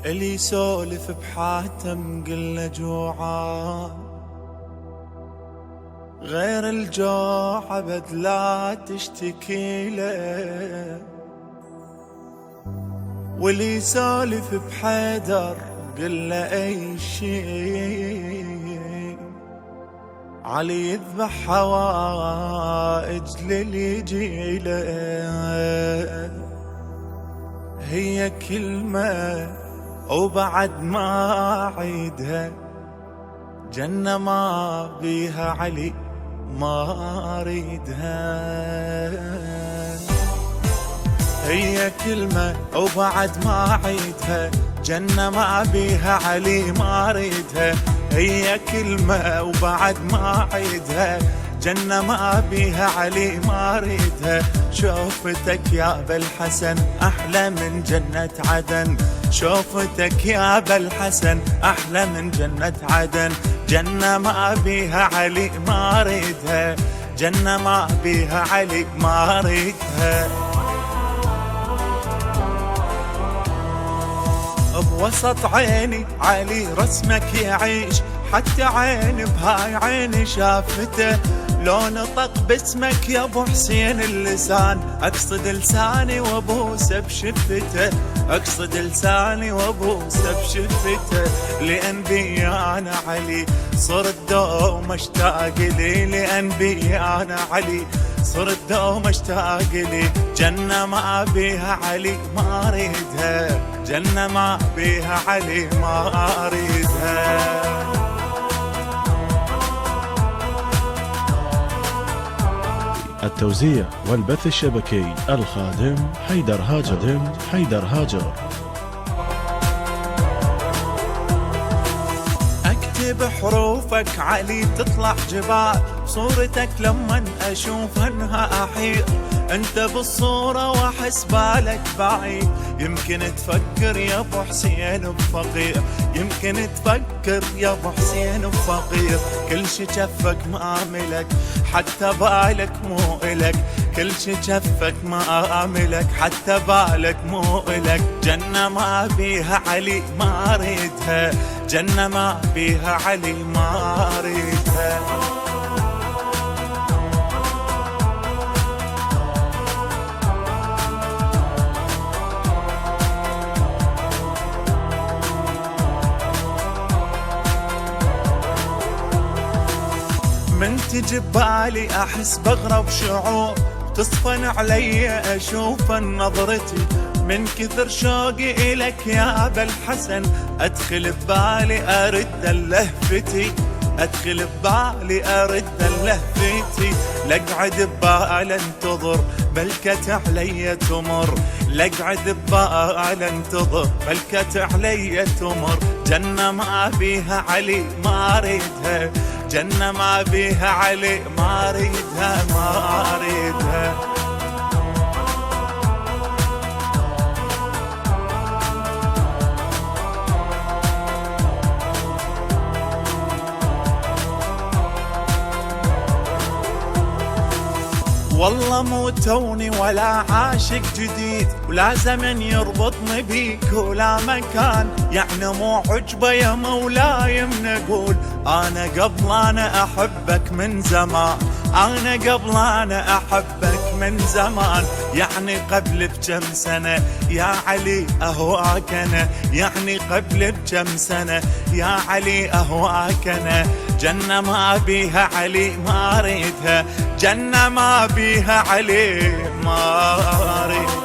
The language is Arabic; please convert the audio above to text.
اللي يسولف بحاتم قله جوعان، غير الجوع ابد لا تشتكي له. واللي يسولف بحيدر قله اي شي، علي يذبح حوائج للي يجي له. هي كلمة وبعد ما عيدها، جنة ما بيها علي ما اريدها. هي كلمة وبعد ما عيدها، جنة ما بيها علي ما اريدها. هي كلمة وبعد ما عيدها، جنة ما بيها علي ما اريدها. شوفتك يا ابا الحسن احلى من جنة عدن، شوفتك يا ابا الحسن احلى من جنة عدن. جنة ما بيها علي ما اريدها، جنة ما بيها علي ما اريدها. بوسط عيني علي رسمك يعيش، حتى عيني بهاي عيني شافته. لو نطق باسمك يا ابو حسين اللسان، اقصد لساني وابوسه بشفته، اقصد لساني وابوسه بشفته. لان بي انا علي صرت دوم اشتاق لي، لان بي انا علي صرت دوم اشتاق لي. جنة ما بيها علي ما اريدها، جنة ما بيها علي ما اريدها. التوزيع والبث الشبكي الخادم حيدر هاجر. اكتب حروفك علي تطلع جبال، صورتك لما اشوف انها احير. انت بالصورة واحس بالك بعيد، يمكن تفكر يا ابو حسين بفقير، يمكن تفكر يا ابو حسين بفقير. كل شي جفك ما ملك، حتى بالك مو الك. كل شي جفك ما ملك، حتى بالك مو الك. جنة ما بيها علي ما اريدها، جنة ما بيها علي ما اريدها. من تجي ببالي احس بغرب شعور، تصفن علي اشوف نظرتي. من كثر شوقي الك يا ابا الحسن، ادخل ببالي ارد لهفتي، ادخل ببالي ارد لهفتي. لاقعد ببالي انتظر بلكت علي تمر، لاقعد ببالي انتظر بلكت علي تمر. جنة ما بيها علي ما اريدها، جنة ما بيها علي ما اريدها ما اريدها. والله مو توني ولا عاشق جديد، ولا زمن يربطني بيك ولا مكان. يعني مو عجبه يا مولاي من اقول انا قبل انا احبك من زمان، انا قبل انا احبك من زمان. يعني قبل بكم سنة يا علي اهواك انا، يعني قبل بكم سنة يا علي اهواك انا. جنة ما بيها علي ما اريدها، جنة ما بيها علي ما اريدها.